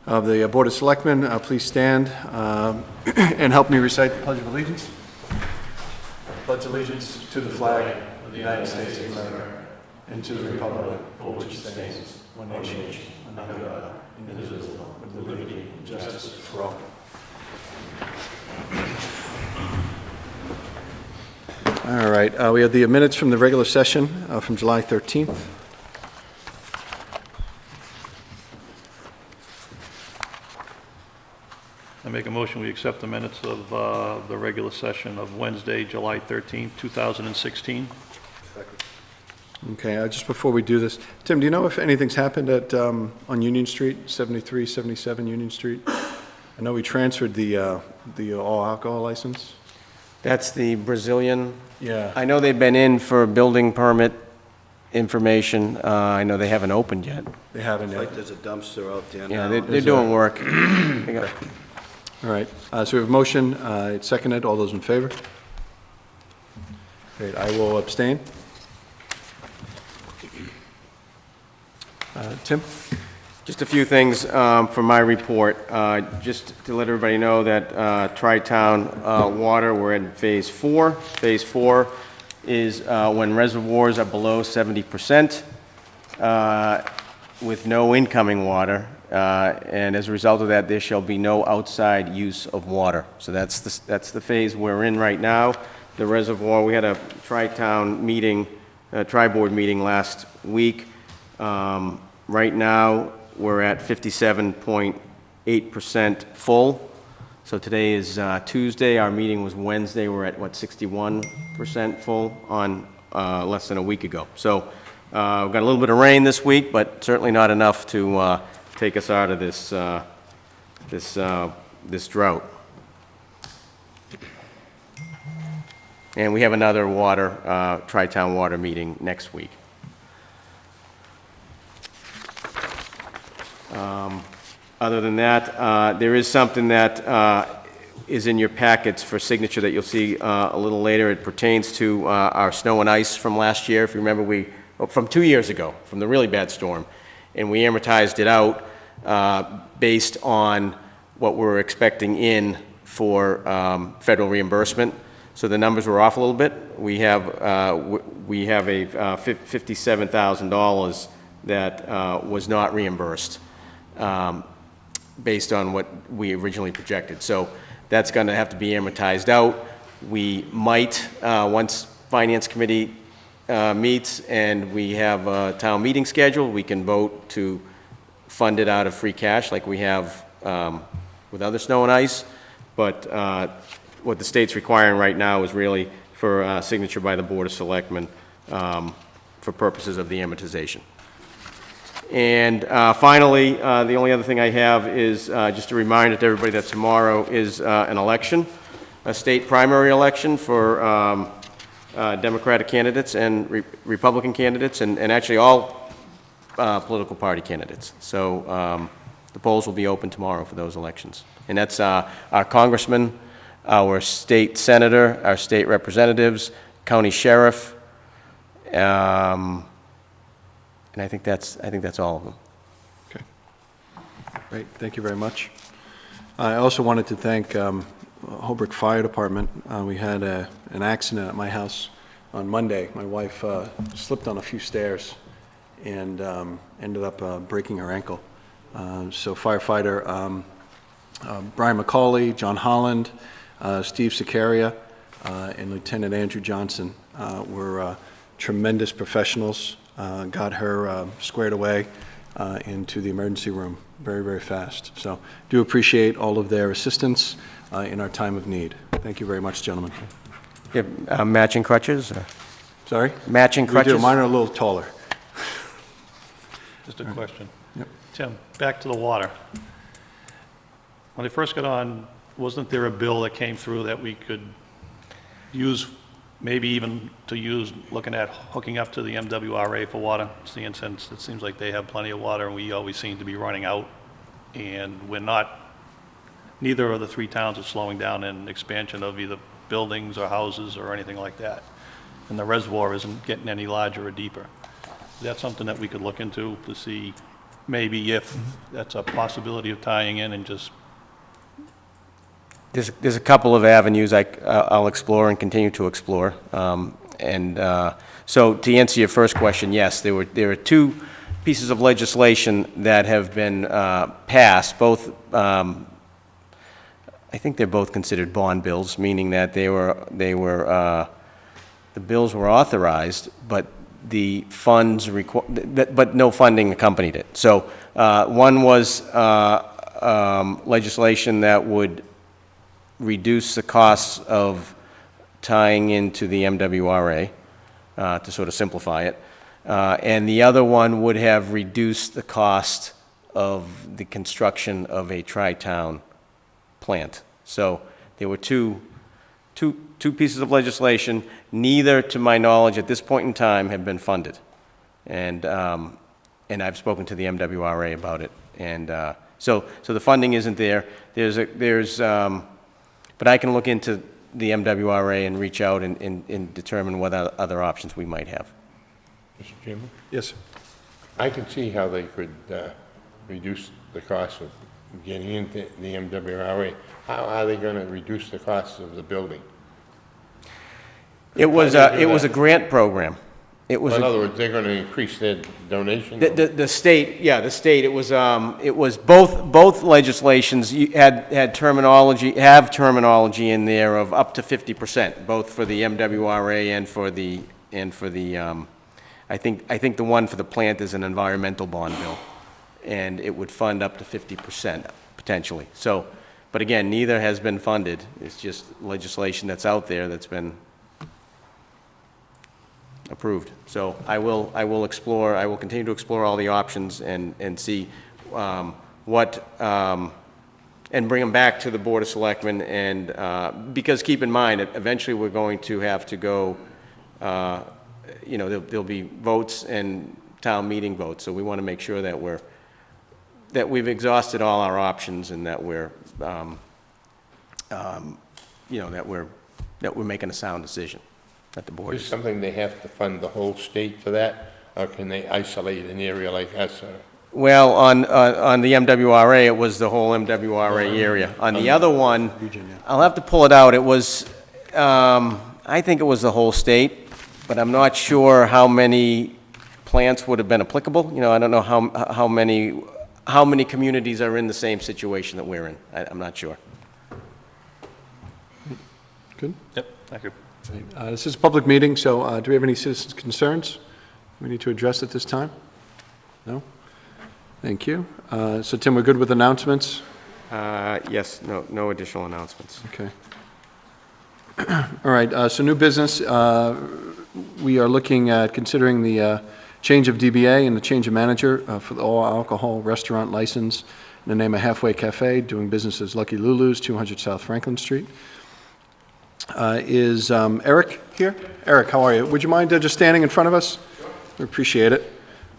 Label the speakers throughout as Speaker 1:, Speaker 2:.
Speaker 1: of the Board of Selectmen. Please stand and help me recite the Pledge of Allegiance. Pledge allegiance to the flag of the United States of America and to the republic for which it stands, one nation, under God, indivisible, with liberty and justice for all. All right, we have the minutes from the regular session from July 13th.
Speaker 2: I make a motion we accept the minutes of the regular session of Wednesday, July 13th, 2016.
Speaker 1: Okay, just before we do this, Tim, do you know if anything's happened at on Union Street, 73, 77 Union Street? I know we transferred the all alcohol license.
Speaker 3: That's the Brazilian.
Speaker 1: Yeah.
Speaker 3: I know they've been in for building permit information. I know they haven't opened yet.
Speaker 1: They haven't yet.
Speaker 4: Like there's a dumpster out there
Speaker 3: Yeah,
Speaker 4: now.
Speaker 3: they're doing work. They got-
Speaker 1: All right, so we have a motion, it's seconded, all those in favor? Great, I will abstain. Tim?
Speaker 3: Just a few things from my report. Just to let everybody know that Tri-Town Water, we're in Phase 4. Phase 4 is when reservoirs are below 70% with no incoming water. And as a result of that, there shall be no outside use of water. So that's the phase we're in right now. The reservoir, we had a Tri-Town meeting, Tri-Board meeting last week. Right now, we're at 57.8% full. So today is Tuesday. Our meeting was Wednesday. We're at, 61% full on less than a week ago. So we've got a little bit of rain this week, but certainly not enough to take us out of this drought. And we have another Tri-Town water meeting next week. Other than that, there is something that is in your packets for signature that you'll see a little later. It pertains to our snow and ice from last year. If you remember, from 2 years ago, from the really bad storm. And we amortized it out based on what we're expecting in for federal reimbursement. So the numbers were off a little bit. We have a $57,000 that was not reimbursed based on what we originally projected. So that's going to have to be amortized out. We might, once Finance Committee meets and we have a town meeting scheduled, we can vote to fund it out of free cash like we have with other snow and ice. But what the state's requiring right now is really for signature by the Board of Selectmen for purposes of the amortization. And finally, the only other thing I have is just a reminder to everybody that tomorrow is an election, a state primary election for Democratic candidates and Republican candidates, and actually all political party candidates. So the polls will be open tomorrow for those elections. And that's our congressman, our state senator, our state representatives, county sheriff, and I think that's all of them.
Speaker 1: Okay. Great, thank you very much. I also wanted to thank Holbrook Fire Department. We had an accident at my house on Monday. My wife slipped on a few stairs and ended up breaking her ankle. So firefighter Brian McCauley, John Holland, Steve Sicaria, and Lieutenant Andrew Johnson were tremendous professionals. Got her squared away into the emergency room very, very fast. So do appreciate all of their assistance in our time of need. Thank you very much, gentlemen.
Speaker 3: You have matching crutches? Or?
Speaker 1: Sorry?
Speaker 3: Matching crutches?
Speaker 1: We do. Mine are a little taller.
Speaker 2: Just a question.
Speaker 1: Yep.
Speaker 2: Tim, back to the water. When I first got on, wasn't there a bill that came through that we could use, maybe even to use, looking at hooking up to the MWRA for water, seeing since it seems like they have plenty of water and we always seem to be running out, and we're not, neither of the three towns are slowing down in expansion of either buildings or houses or anything like that, and the reservoir isn't getting any larger or deeper. Is that something that we could look into to see maybe if that's a possibility of tying in and just,
Speaker 3: There's a couple of avenues I'll explore and continue to explore. So to answer your first question, yes, there are two pieces of legislation that have been passed, both, I think they're both considered bond bills, meaning that the bills were authorized, but the funds but no funding accompanied it. So one was legislation that would reduce the costs of tying into the MWRA, to sort of simplify it. And the other one would have reduced the cost of the construction of a tri-town plant. So there were two pieces of legislation, neither, to my knowledge, at this point in time, have been funded. And I've spoken to the MWRA about it. And so the funding isn't there. But I can look into the MWRA and reach out and determine what other options we might have.
Speaker 4: Mr. Chairman,
Speaker 1: Yes.
Speaker 4: I can see how they could reduce the cost of getting into the MWRA. How are they going to reduce the cost of the building?
Speaker 3: It was
Speaker 4: How do you do
Speaker 3: a
Speaker 4: that?
Speaker 3: grant program. It was
Speaker 4: In
Speaker 3: a
Speaker 4: other words, they're going to increase their donation?
Speaker 3: The state, yeah, the state, it was both legislations have terminology in there of up to 50%, both for the MWRA and for the, I think the one for the plant is an environmental bond bill, and it would fund up to 50%, potentially. So, but again, neither has been funded. It's just legislation that's out there that's been approved. So I will continue to explore all the options and see and bring them back to the Board of Selectmen, and, because keep in mind, eventually we're going to have to go, there'll be votes and town meeting votes, so we want to make sure that we've exhausted all our options and that we're making a sound decision at the board.
Speaker 4: Is this something they have to fund the whole state for that, or can they isolate an area like us?
Speaker 3: Well, on the MWRA, it was the whole MWRA area. On the other one, I'll have to pull it out. It was, I think it was the whole state, but I'm not sure how many plants would have been applicable. I don't know how many communities are in the same situation that we're in. I'm not sure.
Speaker 1: Good.
Speaker 2: yep, thank you.
Speaker 1: This is a public meeting, so do we have any citizens' concerns we need to address at this time? No? Thank you. So Tim, we're good with announcements?
Speaker 3: Yes, no additional announcements.
Speaker 1: Okay. All right, so new business, we are looking at considering the change of DBA and the change of manager for the all-alcohol restaurant license in the name of Halfway Cafe, doing business as Lucky Lulu's, 200 South Franklin Street. Is Eric here? Eric, how are you? Would you mind just standing in front of us? We appreciate it.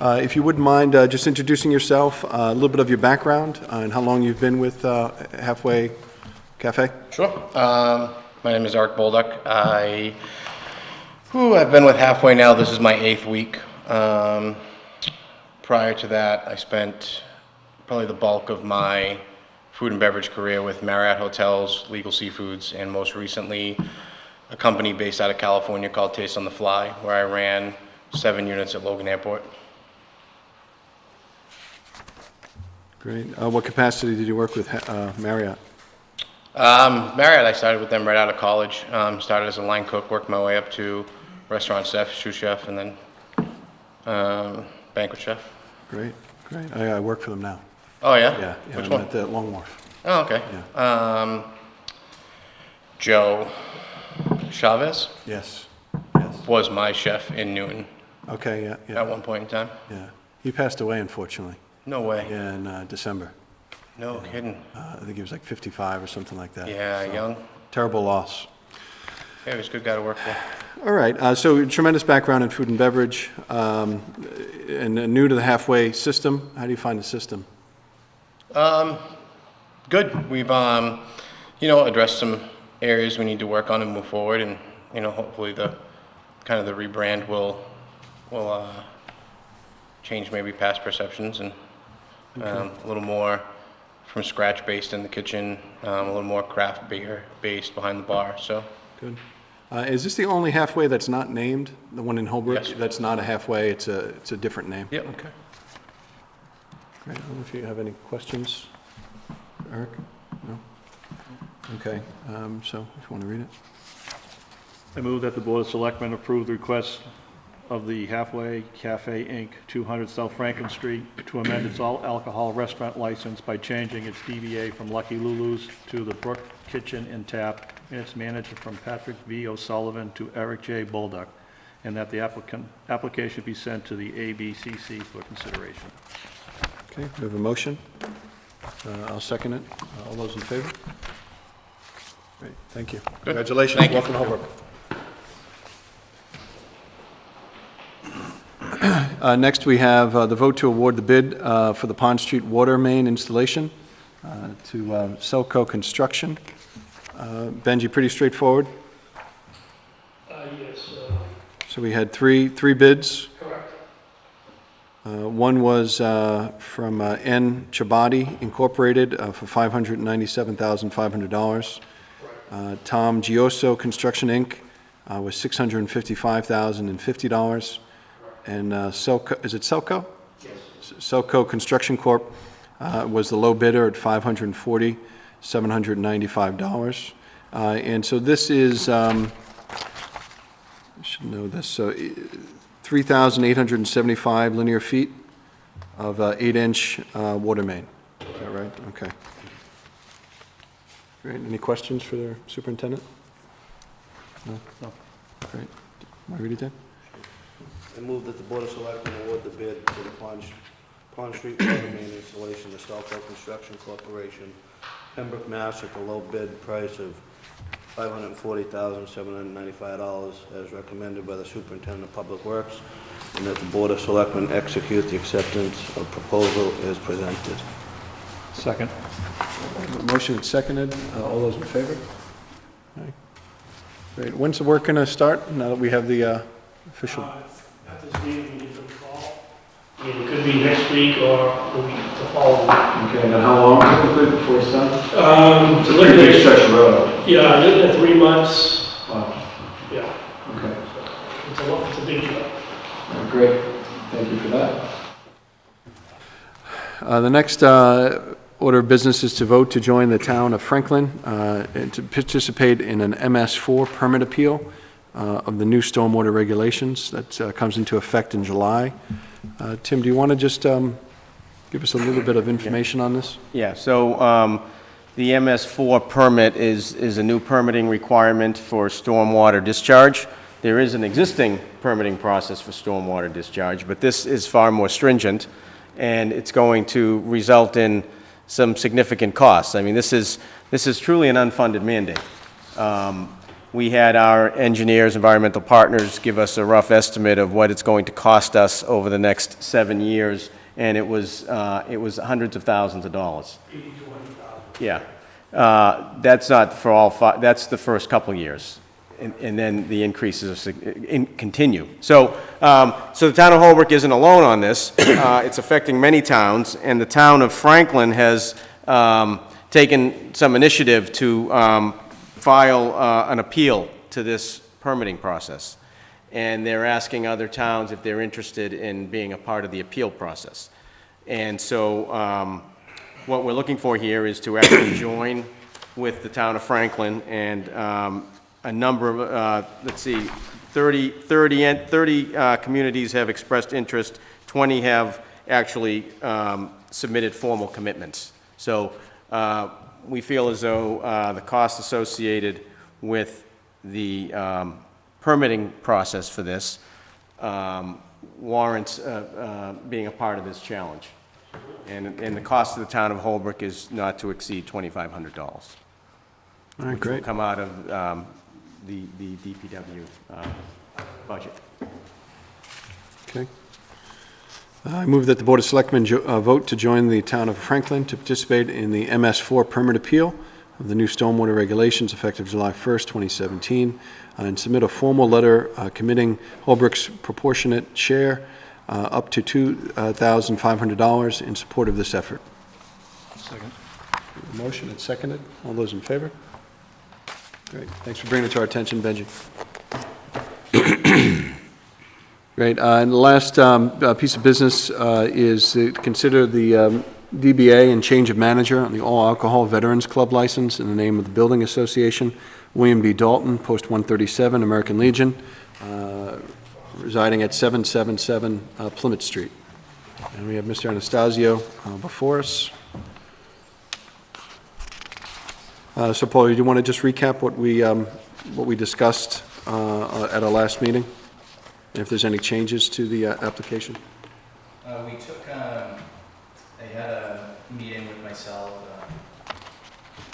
Speaker 1: If you wouldn't mind just introducing yourself, a little bit of your background, and how long you've been with Halfway Cafe?
Speaker 5: Sure. My name is Eric Bolduck. I've been with Halfway now. This is my 8th week. Prior to that, I spent probably the bulk of my food and beverage career with Marriott Hotels, Legal Seafoods, and most recently a company based out of California called Taste on the Fly, where I ran 7 units at Logan Airport.
Speaker 1: Great. What capacity did you work with Marriott?
Speaker 5: Marriott, I started with them right out of college. Started as a line cook, worked my way up to restaurant chef, sous chef, and then banquet chef.
Speaker 1: Great, great. I work for them now.
Speaker 5: Oh, yeah?
Speaker 1: Yeah.
Speaker 5: Which
Speaker 1: I'm
Speaker 5: one?
Speaker 1: at Long Wharf.
Speaker 5: Oh, okay.
Speaker 1: Yeah.
Speaker 5: Joe Chavez
Speaker 1: Yes,
Speaker 5: was my chef in Newton
Speaker 1: okay, yeah,
Speaker 5: at
Speaker 1: yeah,
Speaker 5: one point in time.
Speaker 1: yeah. He passed away, unfortunately,
Speaker 5: No way.
Speaker 1: in December.
Speaker 5: No kidding.
Speaker 1: I think he was like 55 or something like that.
Speaker 5: Yeah,
Speaker 1: So,
Speaker 5: young.
Speaker 1: Terrible loss.
Speaker 5: Yeah, he was a good guy to work for.
Speaker 1: All right, so tremendous background in food and beverage, and new to the Halfway system. How do you find the system?
Speaker 5: Good. We've, addressed some areas we need to work on and move forward, and, hopefully the rebrand will change maybe past perceptions and A little more from scratch based in the kitchen, a little more craft beer based behind the bar, so.
Speaker 1: Good. Is this the only halfway that's not named? The one in Holbrook?
Speaker 5: Yes.
Speaker 1: That's not a halfway, it's a different name?
Speaker 5: Yep.
Speaker 1: Okay. Great. I don't know if you have any questions, Eric? No? Okay, so if you want to read it.
Speaker 2: I move that the Board of Selectmen approve the request of the Halfway Cafe, Inc., 200 South Franklin Street, to amend its all-alcohol restaurant license by changing its DBA from Lucky Lulu's to the Brook Kitchen and Tap, and its manager from Patrick V. O'Sullivan to Eric J. Bolduc, and that the application be sent to the ABCC for consideration.
Speaker 1: Okay, we have a motion. I'll second it. All those in favor? Great, thank you. Congratulations,
Speaker 5: Thank you.
Speaker 1: welcome to Holbrook. Next, we have the vote to award the bid for the Pond Street water main installation to Selco Construction. Benji, pretty straightforward?
Speaker 6: Yes,
Speaker 1: So we had three bids.
Speaker 6: correct.
Speaker 1: One was from N. Chabadi Incorporated for $597,500. Tom Gioso Construction, Inc. Was $655,050. And Selco, is it Selco?
Speaker 6: Yes.
Speaker 1: Selco Construction Corp. Was the low bidder at $540,795. And so this is, I should know this, so 3,875 linear feet of 8-inch water main. Is that right? Okay. Great. Any questions for the superintendent? No?
Speaker 2: No.
Speaker 1: Great. Want to read it, Dan?
Speaker 7: I move that the Board of Selectmen award the bid for the Pond Street water main installation to Selco Construction Corporation, Pembroke, Mass. At the low bid price of $540,795 as recommended by the Superintendent of Public Works, and that the Board of Selectmen execute the acceptance of proposal as presented.
Speaker 2: Second.
Speaker 1: Motion is seconded. All those in favor? Aye. Great. When's the work going to start, now that we have the official?
Speaker 6: At this meeting, we get the call. It could be next week or the week, the following week.
Speaker 1: Okay, and how long typically before it's done?
Speaker 6: It's a pretty big
Speaker 1: stretch of road.
Speaker 6: Yeah, looking at 3 months.
Speaker 1: Wow,
Speaker 6: Yeah,
Speaker 1: okay.
Speaker 6: it's a big job.
Speaker 1: Great, thank you for that. The next order of business is to vote to join the town of Franklin and to participate in an MS4 permit appeal of the new stormwater regulations that comes into effect in July. Tim, do you want to just give us a little bit of information on this?
Speaker 3: Yeah, so the MS4 permit is a new permitting requirement for stormwater discharge. There is an existing permitting process for stormwater discharge, but this is far more stringent, and it's going to result in some significant costs. I mean, this is truly an unfunded mandate. We had our engineers, environmental partners, give us a rough estimate of what it's going to cost us over the next 7 years, and it was hundreds of thousands of dollars.
Speaker 6: 80 to 100,000.
Speaker 3: Yeah. That's not for all five, that's the first couple of years. And then the increases continue. So the town of Holbrook isn't alone on this. It's affecting many towns, and the town of Franklin has taken some initiative to file an appeal to this permitting process. And they're asking other towns if they're interested in being a part of the appeal process. And so what we're looking for here is to actually join with the town of Franklin, and a number of, let's see, 30 communities have expressed interest, 20 have actually submitted formal commitments. So we feel as though the cost associated with the permitting process for this warrants being a part of this challenge. And the cost of the town of Holbrook is not to exceed $2,500.
Speaker 1: All right, great.
Speaker 3: Come out of the DPW budget.
Speaker 1: Okay. I move that the Board of Selectmen vote to join the town of Franklin to participate in the MS4 permit appeal of the new stormwater regulations effective July 1st, 2017, and submit a formal letter committing Holbrook's proportionate share up to $2,500 in support of this effort.
Speaker 2: Second.
Speaker 1: Motion and seconded. All those in favor? Great. Thanks for bringing it to our attention, Benji. Great. And the last piece of business is to consider the DBA and change of manager on the all-alcohol Veterans Club license in the name of the Building Association, William B. Dalton, Post 137, American Legion, residing at 777 Plymouth Street. And we have Mr. Anastasio before us. So, Paul, do you want to just recap what we discussed at our last meeting? And if there's any changes to the application?
Speaker 8: We took, I had a meeting with myself,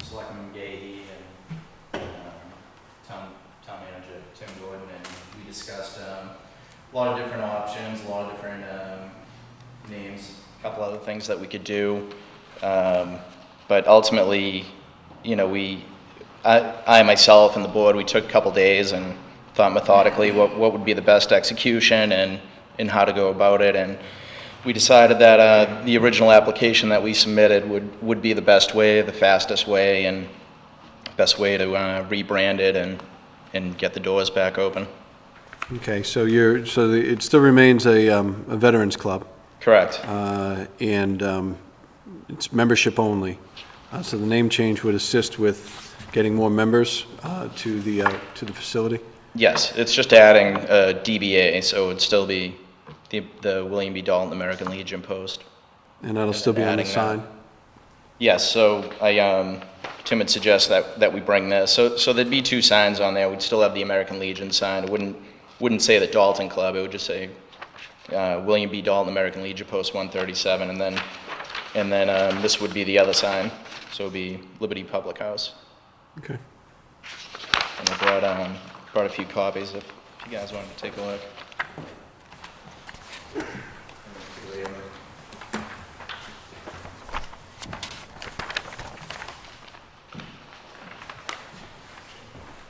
Speaker 8: Selectmen Gahey and town manager Tim Gordon, and we discussed a lot of different options, a lot of different names, a couple other things that we could do. But ultimately, you know, I myself and the board, we took a couple days and thought methodically what would be the best execution and how to go about it, and we decided that the original application that we submitted would be the best way, the fastest way, and best way to rebrand it and get the doors back open.
Speaker 1: Okay, so it still remains a Veterans Club,
Speaker 8: Correct.
Speaker 1: and it's membership only. So the name change would assist with getting more members to the facility?
Speaker 8: Yes, it's just adding a DBA, so it would still be the William B. Dalton American Legion post.
Speaker 1: And that'll still be on the
Speaker 8: adding,
Speaker 1: sign?
Speaker 8: Yes, so Tim had suggested that we bring this. So there'd be two signs on there. We'd still have the American Legion sign. It wouldn't say the Dalton Club. It would just say William B. Dalton American Legion Post 137, and then this would be the other sign. So it'd be Liberty Public House.
Speaker 1: Okay.
Speaker 8: And I brought a few copies if you guys wanted to take a look.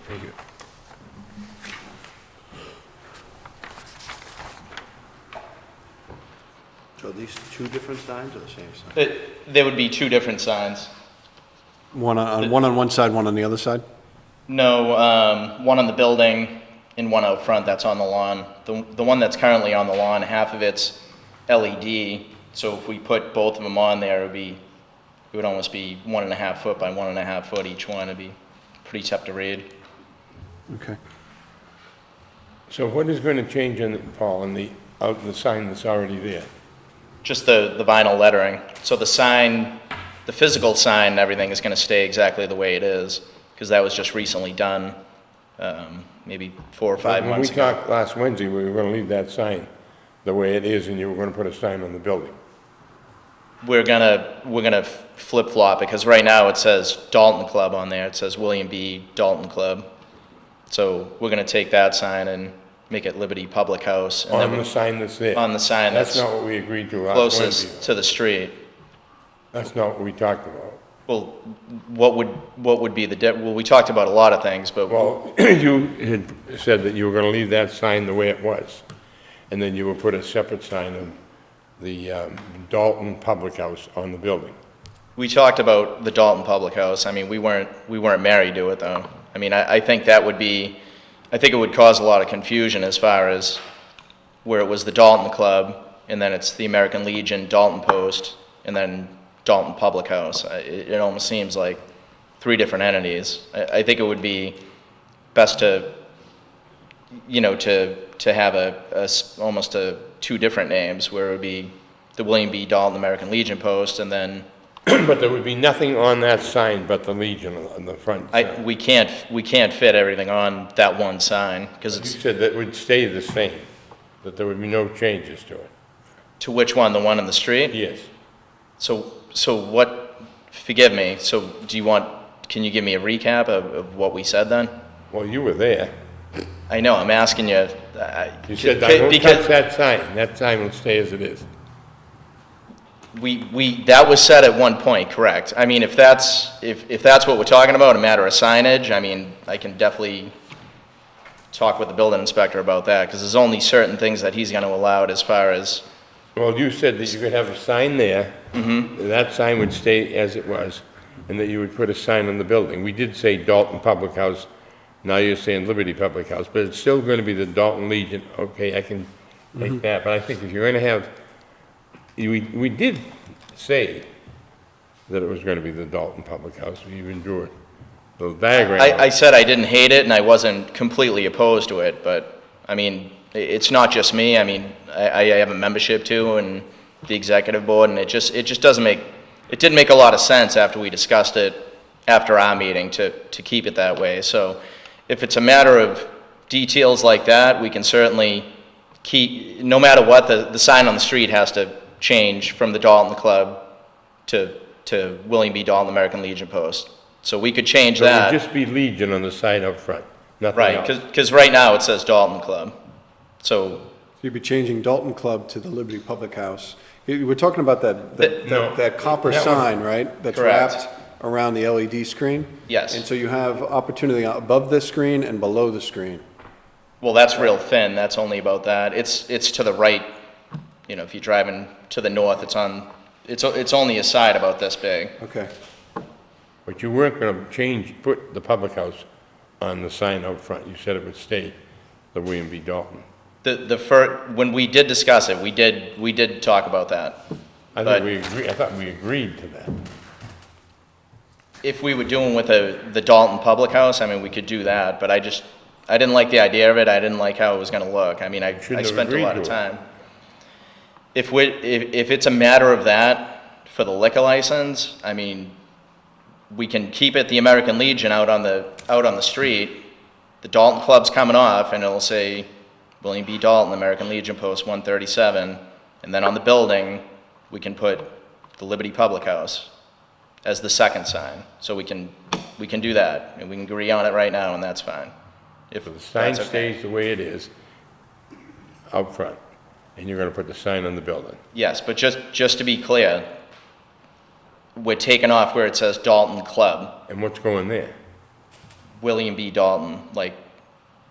Speaker 1: Thank you.
Speaker 7: So are these two different signs or the same sign?
Speaker 8: There would be two different signs.
Speaker 1: One on one side, one on the other side?
Speaker 8: No, one on the building and one out front that's on the lawn. The one that's currently on the lawn, half of it's LED, so if we put both of them on there, it would almost be 1.5 foot by 1.5 foot each one. It'd be pretty tough to read.
Speaker 1: Okay.
Speaker 4: So what is going to change in, Paul, in the sign that's already there?
Speaker 8: Just the vinyl lettering. So the sign, the physical sign and everything is going to stay exactly the way it is, because that was just recently done, maybe 4 or 5 months ago.
Speaker 4: When we talked last Wednesday, we were going to leave that sign the way it is, and you were going to put a sign on the building.
Speaker 8: We're gonna flip-flop, because right now it says Dalton Club on there. It says William B. Dalton Club. So we're gonna take that sign and make it Liberty Public House. And
Speaker 4: On
Speaker 8: then
Speaker 4: the sign that's there?
Speaker 8: on the sign
Speaker 4: That's
Speaker 8: that's
Speaker 4: not what we agreed to last Wednesday.
Speaker 8: closest to the street.
Speaker 4: That's not what we talked about.
Speaker 8: Well, what would be well, we talked about a lot of things, but
Speaker 4: Well, you had said that you were going to leave that sign the way it was, and then you would put a separate sign of the Dalton Public House on the building.
Speaker 8: we talked about the Dalton Public House. I mean, we weren't married to it, though. I mean, I think it would cause a lot of confusion as far as where it was the Dalton Club, and then it's the American Legion Dalton Post, and then Dalton Public House. It almost seems like 3 different entities. I think it would be best to, you know, to have almost 2 different names, where it would be the William B. Dalton American Legion Post, and then
Speaker 4: But there would be nothing on that sign but the Legion on the front sign.
Speaker 8: we can't fit everything on that one sign, because
Speaker 4: You
Speaker 8: it's
Speaker 4: said that would stay the same, that there would be no changes to it.
Speaker 8: to which one, the one in the street?
Speaker 4: Yes.
Speaker 8: So what, forgive me, so can you give me a recap of what we said then?
Speaker 4: Well, you were there.
Speaker 8: I know, I'm asking you.
Speaker 4: You said, I won't touch that sign. That sign will stay as it is.
Speaker 8: That was said at one point, correct? I mean, if that's what we're talking about, a matter of signage, I mean, I can definitely talk with the building inspector about that, because there's only certain things that he's gonna allow as far as,
Speaker 4: Well, you said that you could have a sign there. That sign would stay as it was, and that you would put a sign on the building. We did say Dalton Public House, now you're saying Liberty Public House, but it's still gonna be the Dalton Legion. Okay, I can take that, but I think if you're gonna have, we did say that it was gonna be the Dalton Public House. We even drew a little diagram.
Speaker 8: I said I didn't hate it and I wasn't completely opposed to it, but, I mean, it's not just me, I mean, I have a membership too, and the executive board, and it just doesn't make, it didn't make a lot of sense after we discussed it after our meeting to keep it that way. So if it's a matter of details like that, we can certainly keep, no matter what, the sign on the street has to change from the Dalton Club to William B. Dalton American Legion Post. So we could change
Speaker 4: So it
Speaker 8: that.
Speaker 4: would just be Legion on the sign up front, nothing
Speaker 8: Right,
Speaker 4: else.
Speaker 8: because right now it says Dalton Club. So,
Speaker 1: You'd be changing Dalton Club to the Liberty Public House. You were talking about
Speaker 4: No.
Speaker 1: that copper
Speaker 4: That one-
Speaker 1: sign, right? That's
Speaker 8: Correct.
Speaker 1: wrapped around the LED screen?
Speaker 8: yes.
Speaker 1: And so you have opportunity above the screen and below the screen.
Speaker 8: Well, that's real thin, that's only about that. It's to the right, you know, if you're driving to the north, it's only a side about this big.
Speaker 1: Okay.
Speaker 4: But you weren't gonna put the public house on the sign out front. You said it would stay the William B. Dalton.
Speaker 8: When we did discuss it, we did talk about that.
Speaker 4: I
Speaker 8: But-
Speaker 4: thought we agreed to that.
Speaker 8: If we were doing with the Dalton Public House, I mean, we could do that, but I didn't like the idea of it, I didn't like how it was gonna look. I mean, I
Speaker 4: Shouldn't have
Speaker 8: spent a
Speaker 4: agreed
Speaker 8: lot of
Speaker 4: to it.
Speaker 8: time. If it's a matter of that, for the liquor license, I mean, we can keep it the American Legion out on the street. The Dalton Club's coming off, and it'll say William B. Dalton, American Legion Post 137, and then on the building, we can put the Liberty Public House as the second sign. So we can do that, and we can agree on it right now, and that's fine. If
Speaker 4: So the sign
Speaker 8: that's okay.
Speaker 4: stays the way it is out front, and you're gonna put the sign on the building.
Speaker 8: Yes, but just to be clear, we're taking off where it says Dalton Club,
Speaker 4: And what's going there?
Speaker 8: William B. Dalton, like,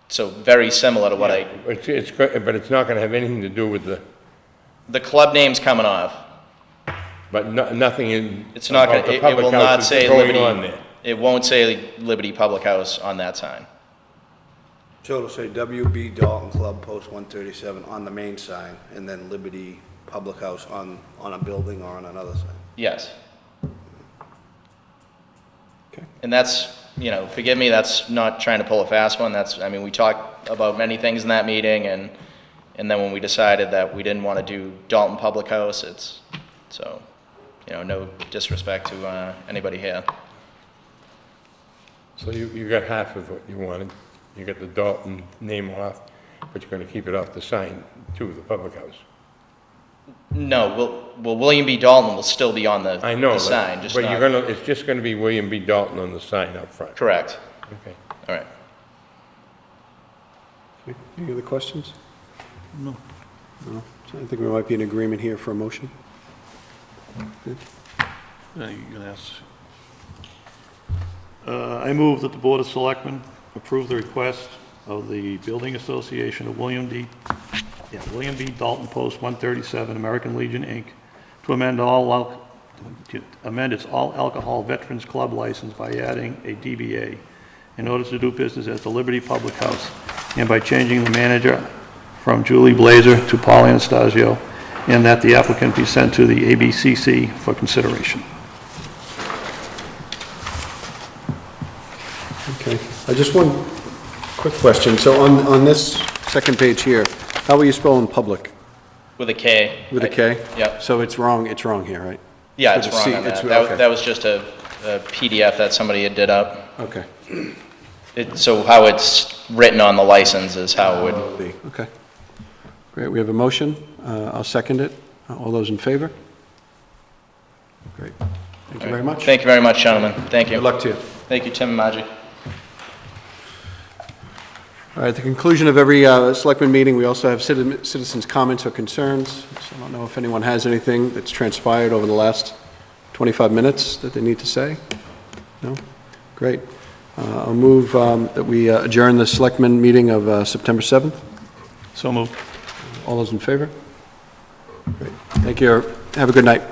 Speaker 8: so very similar to what
Speaker 4: But it's not gonna have anything to do with
Speaker 8: the club name's coming off.
Speaker 4: but nothing in.
Speaker 8: It's not
Speaker 4: about
Speaker 8: gonna,
Speaker 4: the
Speaker 8: it
Speaker 4: public
Speaker 8: will
Speaker 4: house
Speaker 8: not
Speaker 4: that's
Speaker 8: say
Speaker 4: going on
Speaker 8: Liberty,
Speaker 4: there.
Speaker 8: it won't say Liberty Public House on that sign.
Speaker 7: So it'll say WB Dalton Club Post 137 on the main sign, and then Liberty Public House on a building or on another sign.
Speaker 8: Yes.
Speaker 1: Okay.
Speaker 8: And that's, you know, forgive me, that's not trying to pull a fast one, that's, I mean, we talked about many things in that meeting, and then when we decided that we didn't want to do Dalton Public House, so, you know, no disrespect to anybody here.
Speaker 4: So you got half of what you wanted. You got the Dalton name off, but you're gonna keep it off the sign too, the public house.
Speaker 8: No, well, William B. Dalton will still be on the
Speaker 4: I know,
Speaker 8: the sign, just
Speaker 4: but
Speaker 8: not.
Speaker 4: it's just gonna be William B. Dalton on the sign up front.
Speaker 8: Correct,
Speaker 4: Okay.
Speaker 8: all right.
Speaker 1: Any other questions? No. No? So I think we might be in agreement here for a motion.
Speaker 2: You can ask. I move that the Board of Selectmen approve the request of the Building Association of William B. Dalton Post 137, American Legion, Inc., to amend its all alcohol Veterans Club license by adding a DBA in order to do business as the Liberty Public House, and by changing the manager from Julie Blazer to Paul Anastasio, and that the applicant be sent to the ABCC for consideration.
Speaker 1: Okay. I just one quick question. So on this second page here, how are you spelling public?
Speaker 8: With a K.
Speaker 1: With a K?
Speaker 8: Yep.
Speaker 1: So it's wrong here, right?
Speaker 8: Yeah,
Speaker 1: With
Speaker 8: it's
Speaker 1: a
Speaker 8: wrong
Speaker 1: C,
Speaker 8: on
Speaker 1: it's-
Speaker 8: that.
Speaker 1: okay.
Speaker 8: That was just a PDF that somebody had did up.
Speaker 1: Okay.
Speaker 8: So how it's written on the license is how it would,
Speaker 1: B, okay. Great, we have a motion. I'll second it. All those in favor? Great. Thank you very much.
Speaker 8: Thank you very much, gentlemen. Thank you.
Speaker 1: Good luck to you.
Speaker 8: Thank you, Tim and Margie.
Speaker 1: All right, at the conclusion of every selectman meeting, we also have citizens' comments or concerns. So I don't know if anyone has anything that's transpired over the last 25 minutes that they need to say? No? Great. I'll move that we adjourn the Selectmen meeting of September 7th.
Speaker 2: So moved.
Speaker 1: All those in favor? Great. Thank you. Have a good night.